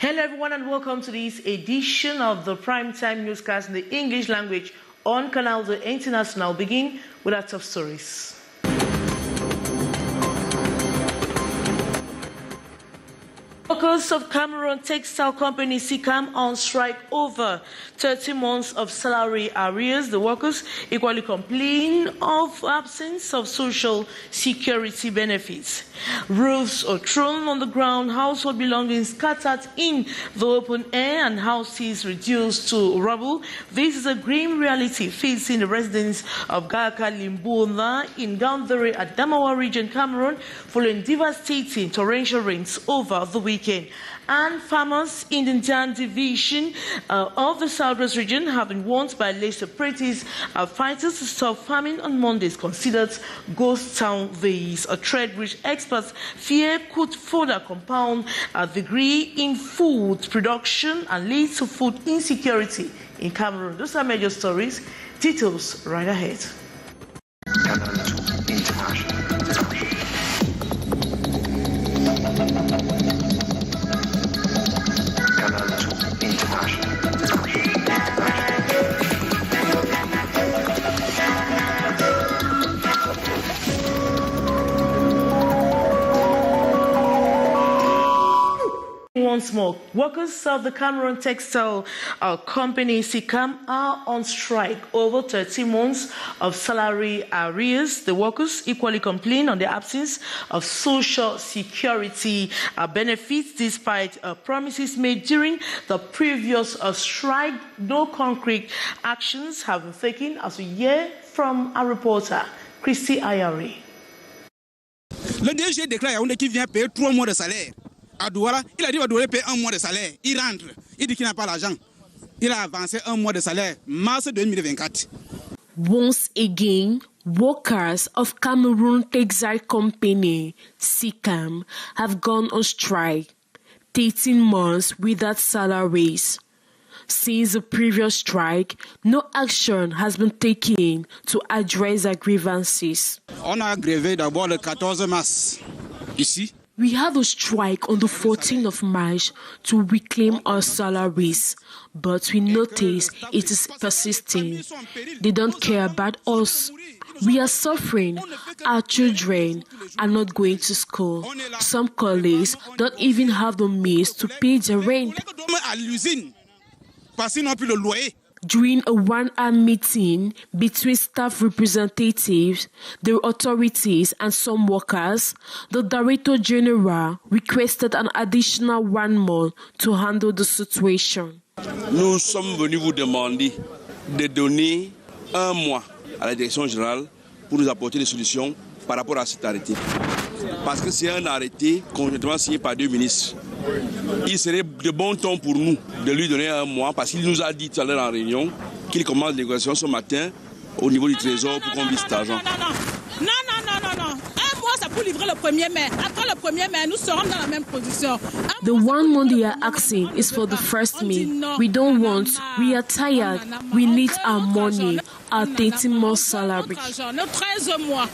Hello everyone and welcome to this edition of the Primetime Newscast in the English language on Canal the International. Begin with our top stories. Workers of Cameroon textile company SICAM on strike over 30 months of salary arrears. The workers equally complain of absence of social security benefits. Roofs are thrown on the ground, household belongings scattered in the open air, and houses reduced to rubble. This is a grim reality facing the residents of Garga, Limbona in Gaundare, Adamawa region, Cameroon, following devastating torrential rains over the weekend. And farmers in the Jan division of the southwest region have been warned by alleged separatist fighters to stop farming on Mondays, considered ghost town days, a trend which experts fear could further compound a degree in food production and lead to food insecurity in Cameroon. Those are major stories. Details right ahead. Once more, workers of the Cameroon textile company SICAM are on strike over 30 months of salary arrears. The workers equally complain on the absence of social security benefits despite promises made during the previous strike. No concrete actions have been taken, as we hear from our reporter, Christy Ayari. Le DG déclare qu'il vient payer 3 mois de salaire. À Douala, il a dit qu'il doit payer 1 mois de salaire. Il rentre. Il dit qu'il n'a pas l'argent. Il a avancé 1 mois de salaire, mars 2024. Once again, workers of Cameroon Textile Company, SICAM, have gone on strike, 13 months without salaries. Since the previous strike, no action has been taken to address their grievances. On a grévé d'abord le 14 mars, ici. We had a strike on the 14th of March to reclaim our salaries, but we notice it is persisting. They don't care about us. We are suffering. Our children are not going to school. Some colleagues don't even have the means to pay the rent. During a one-hour meeting between staff representatives, the authorities and some workers, the Director General requested an additional 1 month to handle the situation. Nous sommes venus vous demander de donner 1 mois à la Direction Générale pour nous apporter des solutions par rapport à cet arrêté. Parce que c'est un arrêté conjointement signé par 2 ministres. Il serait de bon ton pour nous de lui donner 1 mois parce qu'il nous a dit tout à l'heure en réunion qu'il commence les négociations ce matin au niveau du Trésor pour qu'on vise cet argent. Non. 1 mois, c'est pour livrer le 1er mai. Après le 1er mai, nous serons dans la même position. The 1 month they are asking is for the 1st May. We don't want, we are tired, we need our money, our 13 months salary. 13 mois.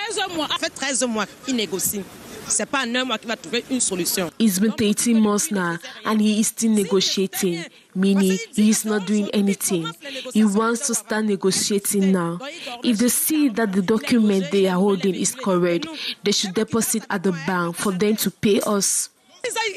Ça fait 13 mois qu'il négocie. C'est pas en 1 mois qu'il va trouver une solution. It's been 13 months now and he is still negotiating, meaning he is not doing anything. He wants to start negotiating now. If they see that the document they are holding is correct, they should deposit at the bank for them to pay us.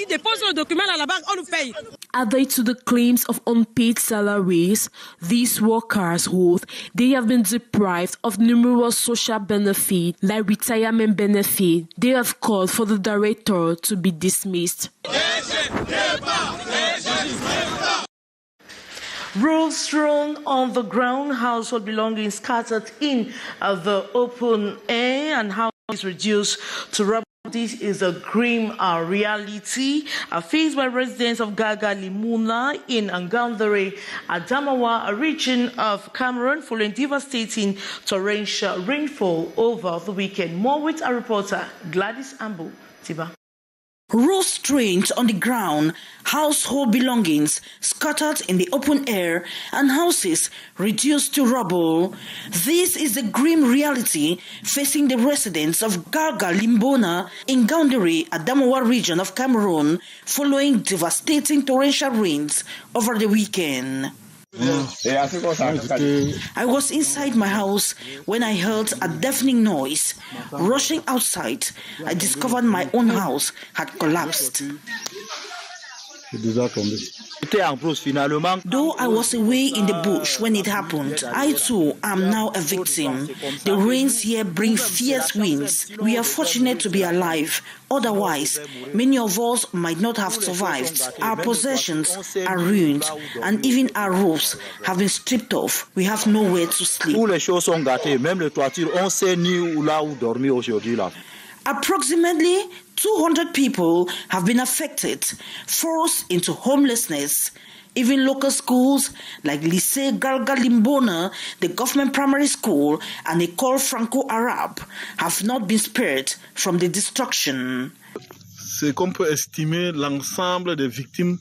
Ils déposent le document à la banque, on nous paye. Added to the claims of unpaid salaries these workers hold, they have been deprived of numerous social benefits like retirement benefit. They have called for the director to be dismissed. Rules thrown on the ground, household belongings scattered in the open air, and houses reduced to rubble. This is a grim reality faced by residents of Garga, Limbona in Gaundare, Adamawa, a region of Cameroon, following devastating torrential rainfall over the weekend. More with our reporter, Gladys Ambu Tiba. Rows strewn on the ground, household belongings scattered in the open air, and houses reduced to rubble. This is the grim reality facing the residents of Garga, Limbona in Gaoundéré, Adamawa region of Cameroon, following devastating torrential rains over the weekend. I was inside my house when I heard a deafening noise. Rushing outside, I discovered my own house had collapsed. Though I was away in the bush when it happened, I too am now a victim. The rains here bring fierce winds. We are fortunate to be alive. Otherwise, many of us might not have survived. Our possessions are ruined, and even our roofs have been stripped off. We have nowhere to sleep. Approximately 200 people have been affected, forced into homelessness. Even local schools like Lycée Garga Limbona, the government primary school, and École Franco-Arabe have not been spared from the destruction. C'est qu'on peut estimer l'ensemble des victimes.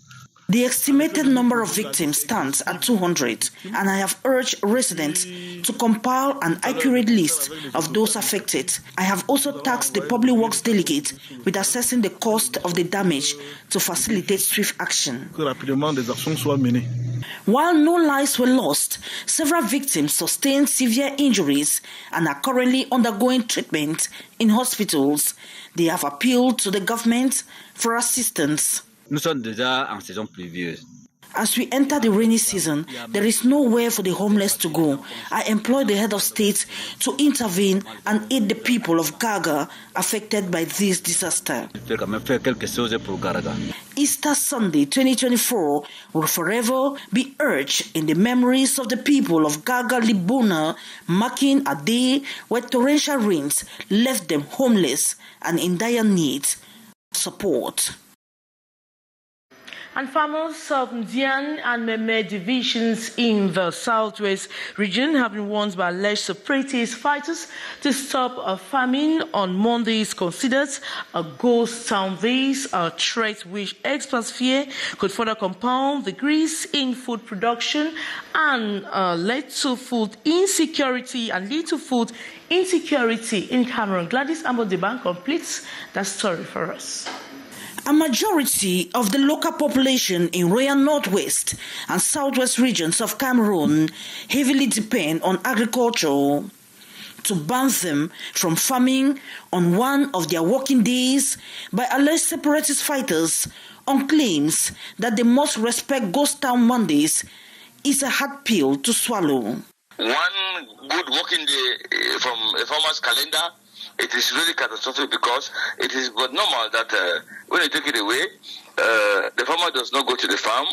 The estimated number of victims stands at 200, and I have urged residents to compile an accurate list of those affected. I have also tasked the Public Works Delegate with assessing the cost of the damage to facilitate swift action. While no lives were lost, several victims sustained severe injuries and are currently undergoing treatment in hospitals. They have appealed to the government for assistance. Nous sommes déjà en saison pluvieuse. As we enter the rainy season, there is nowhere for the homeless to go. I employ the head of state to intervene and aid the people of Garga affected by this disaster. Easter Sunday 2024 will forever be etched in the memories of the people of Garga Limbona, marking a day where torrential rains left them homeless and in dire need of support. And farmers of Ndian and Meme divisions in the southwest region have been warned by alleged separatist fighters to stop a famine on Monday is considered a ghost town. This a threat which experts fear could further compound the decrease in food production and lead to food insecurity in Cameroon. Gladys Ambo-Deban completes that story for us. A majority of the local population in Royal Northwest and Southwest regions of Cameroon heavily depend on agriculture. To ban them from farming on one of their working days by alleged separatist fighters on claims that they must respect Ghost Town Mondays is a hard pill to swallow. One good working day from a farmer's calendar, it is really catastrophic because it is but normal that when you take it away, the farmer does not go to the farm.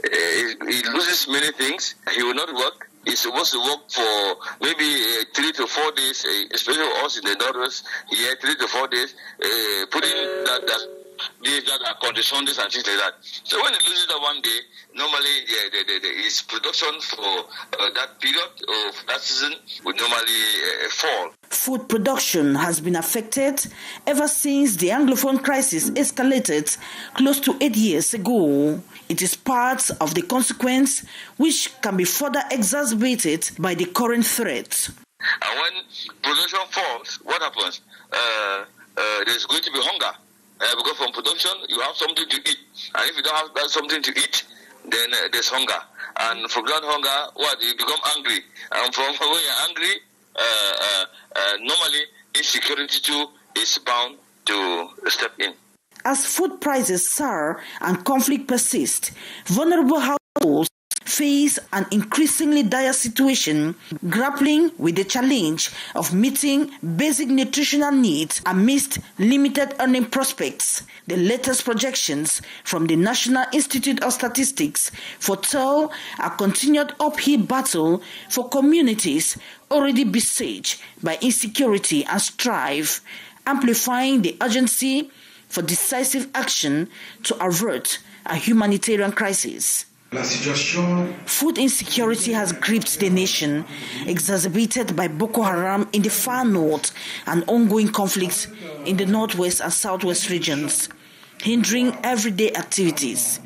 He loses many things. He will not work. He's supposed to work for maybe 3 to 4 days, especially us in the northwest. 3 to 4 days, putting that days that are conditions and things like that. So when he loses that one day, normally his production for that period of that season would normally fall. Food production has been affected ever since the Anglophone crisis escalated close to 8 years ago. It is part of the consequence which can be further exacerbated by the current threat. And when production falls, what happens? There's going to be hunger. Because from production, you have something to eat. And if you don't have something to eat, then there's hunger. And from that hunger, you become angry. And from when you're angry, normally insecurity too is bound to step in. As food prices soar and conflict persist, vulnerable households face an increasingly dire situation, grappling with the challenge of meeting basic nutritional needs amidst limited earning prospects. The latest projections from the National Institute of Statistics foretell a continued uphill battle for communities already besieged by insecurity and strife, amplifying the urgency for decisive action to avert a humanitarian crisis. Food insecurity has gripped the nation, exacerbated by Boko Haram in the far north and ongoing conflicts in the northwest and southwest regions. hindering everyday activities.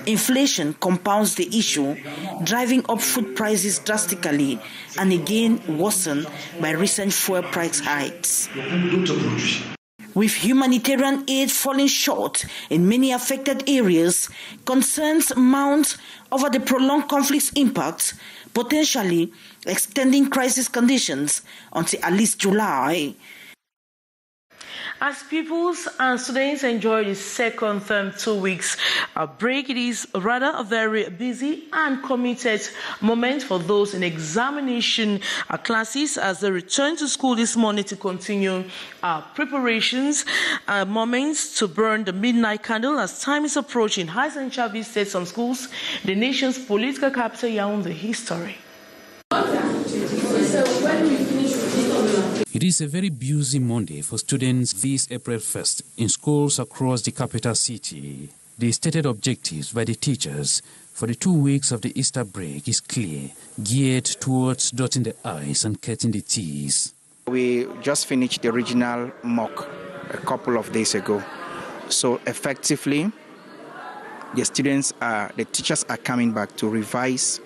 Inflation compounds the issue, driving up food prices drastically and again worsened by recent fuel price hikes. With humanitarian aid falling short in many affected areas, concerns mount over the prolonged conflict's impact, potentially extending crisis conditions until at least July. As pupils and students enjoy the second term 2 weeks break, it is rather a very busy and committed moment for those in examination classes as they return to school this morning to continue preparations, moments to burn the midnight candle as time is approaching. Hassan Chavi said some schools, the nation's political capital, Yaoundé history. It is a very busy Monday for students this April 1st in schools across the capital city. The stated objectives by the teachers for the 2 weeks of the Easter break is clear, geared towards dotting the I's and cutting the T's. We just finished the regional mock a couple of days ago. So effectively, the teachers are coming back to revise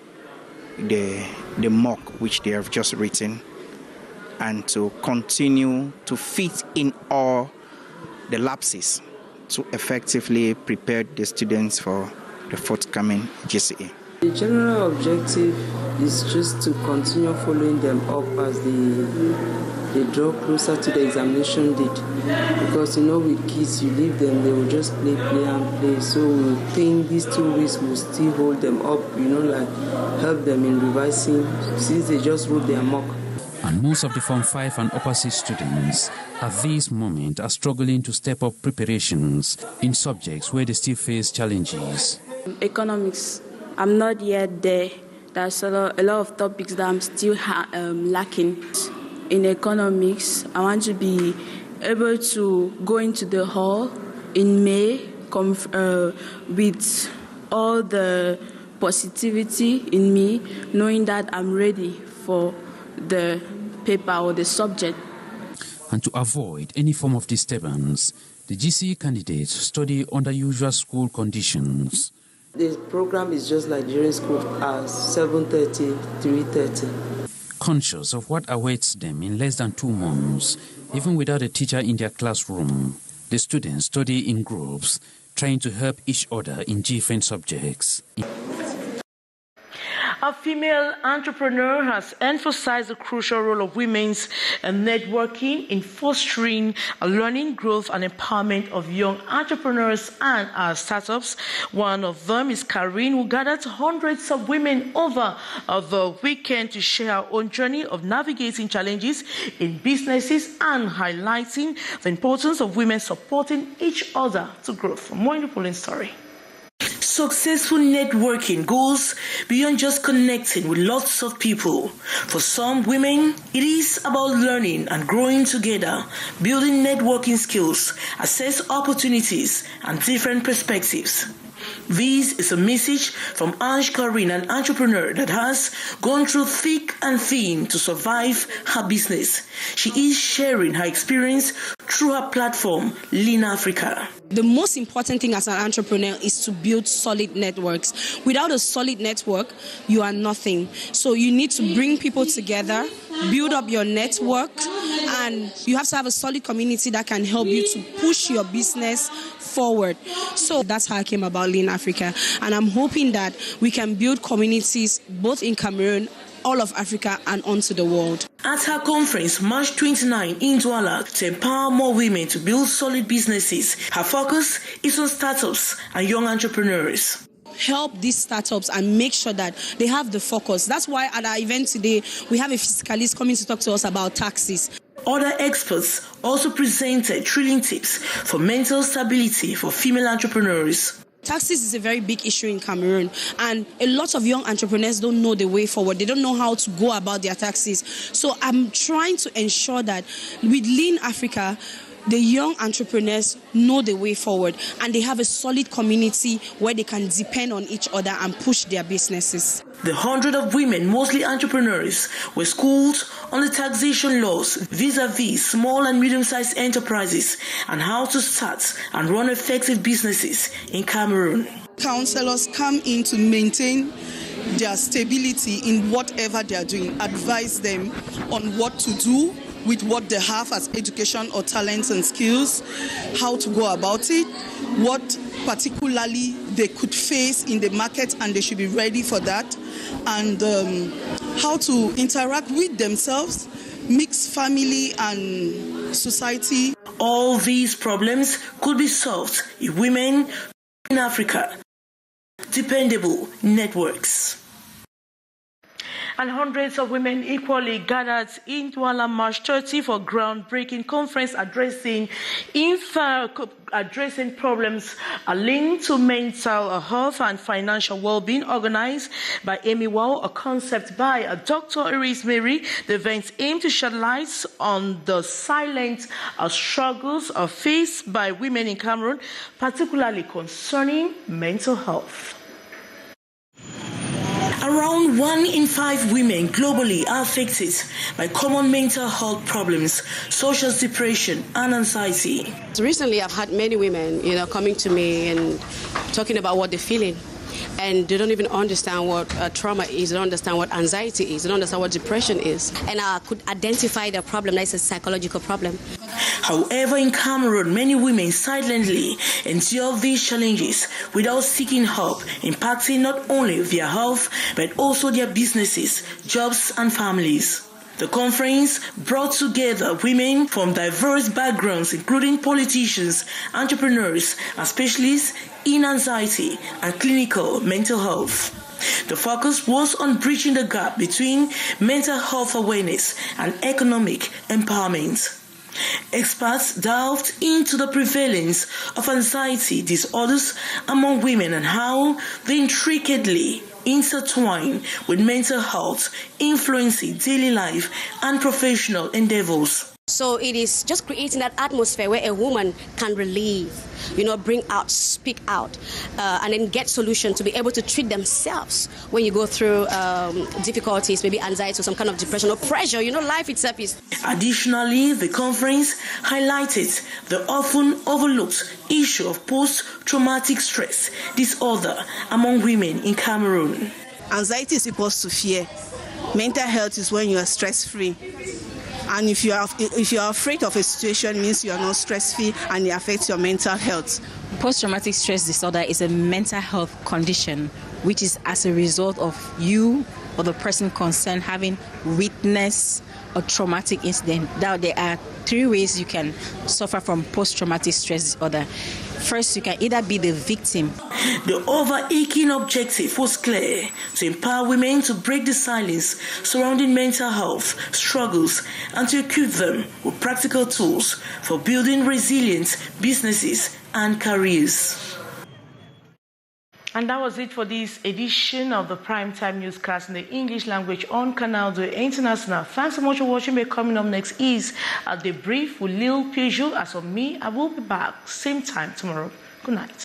the mock which they have just written, and to continue to fit in all the lapses to effectively prepare the students for the forthcoming GCE. The general objective is just to continue following them up as they draw closer to the examination date. Because with kids, you leave them, they will just play and play. So we think these 2 weeks will still hold them up, help them in revising since they just wrote their mock. And most of the Form 5 and Upper 6 students at this moment are struggling to step up preparations in subjects where they still face challenges. Economics, I'm not yet there. There's a lot of topics that I'm still lacking. In economics, I want to be able to go into the hall in May with all the positivity in me, knowing that I'm ready for the paper or the subject. And to avoid any form of disturbance, the GCE candidates study under usual school conditions. The program is just like during school hours, 7:30, 3:30. Conscious of what awaits them in less than 2 months, even without a teacher in their classroom, the students study in groups, trying to help each other in different subjects. A female entrepreneur has emphasized the crucial role of women's networking in fostering learning, growth, and empowerment of young entrepreneurs and startups. One of them is Karine, who gathered hundreds of women over the weekend to share her own journey of navigating challenges in businesses and highlighting the importance of women supporting each other to growth. More in the polling story. Successful networking goes beyond just connecting with lots of people. For some women, it is about learning and growing together, building networking skills, assess opportunities, and different perspectives. This is a message from Ange Karine, an entrepreneur that has gone through thick and thin to survive her business. She is sharing her experience through her platform, Lean Africa. The most important thing as an entrepreneur is to build solid networks. Without a solid network, you are nothing. So you need to bring people together, build up your network, and you have to have a solid community that can help you to push your business forward. So that's how I came about Lean Africa. And I'm hoping that we can build communities both in Cameroon, all of Africa, and onto the world. At her conference, March 29 in Douala, to empower more women to build solid businesses, her focus is on startups and young entrepreneurs. Help these startups and make sure that they have the focus. That's why at our event today, we have a fiscalist coming to talk to us about taxes. Other experts also presented thrilling tips for mental stability for female entrepreneurs. Taxes is a very big issue in Cameroon, and a lot of young entrepreneurs don't know the way forward. They don't know how to go about their taxes. So I'm trying to ensure that with Lean Africa, the young entrepreneurs know the way forward and they have a solid community where they can depend on each other and push their businesses. The 100 of women, mostly entrepreneurs, were schooled on the taxation laws vis-a-vis small and medium-sized enterprises and how to start and run effective businesses in Cameroon. Counselors come in to maintain their stability in whatever they are doing, advise them on what to do with what they have as education or talents and skills, how to go about it, what particularly they could face in the market and they should be ready for that, and how to interact with themselves, mix family and society. All these problems could be solved if women in Africa dependable networks. And hundreds of women equally gathered in Douala March 30 for groundbreaking conference addressing problems linked to mental health and financial well-being, organized by Amy Wow, a concept by Dr. Iris Mary. The event aimed to shed light on the silent struggles faced by women in Cameroon, particularly concerning mental health. Around 1 in 5 women globally are affected by common mental health problems, such as depression and anxiety. Recently, I've had many women, coming to me and talking about what they're feeling. And they don't even understand what trauma is, they don't understand what anxiety is, they don't understand what depression is. And I could identify the problem, that's a psychological problem. However, in Cameroon, many women silently endure these challenges without seeking help, impacting not only their health, but also their businesses, jobs, and families. The conference brought together women from diverse backgrounds, including politicians, entrepreneurs, and specialists in anxiety and clinical mental health. The focus was on bridging the gap between mental health awareness and economic empowerment. Experts delved into the prevalence of anxiety disorders among women and how they intricately intertwine with mental health, influencing daily life and professional endeavors. So it is just creating that atmosphere where a woman can relieve, bring out, speak out, and then get solutions to be able to treat themselves when you go through difficulties, maybe anxiety or some kind of depression or pressure. Life itself is. Additionally, the conference highlighted the often overlooked issue of post-traumatic stress disorder among women in Cameroon. Anxiety is equals to fear. Mental health is when you are stress-free. And if you are afraid of a situation, it means you are not stress-free and it affects your mental health. Post-traumatic stress disorder is a mental health condition which is as a result of you or the person concerned having witnessed a traumatic incident. Now, there are 3 ways you can suffer from post-traumatic stress disorder. First, you can either be the victim. The overarching objective was clear: to empower women to break the silence surrounding mental health struggles and to equip them with practical tools for building resilient businesses and careers. And that was it for this edition of the Primetime Newscast in the English language on Canal International. Thanks so much for watching. Coming up next is a debrief with Lil Peugeot. As for me, I will be back same time tomorrow. Good night.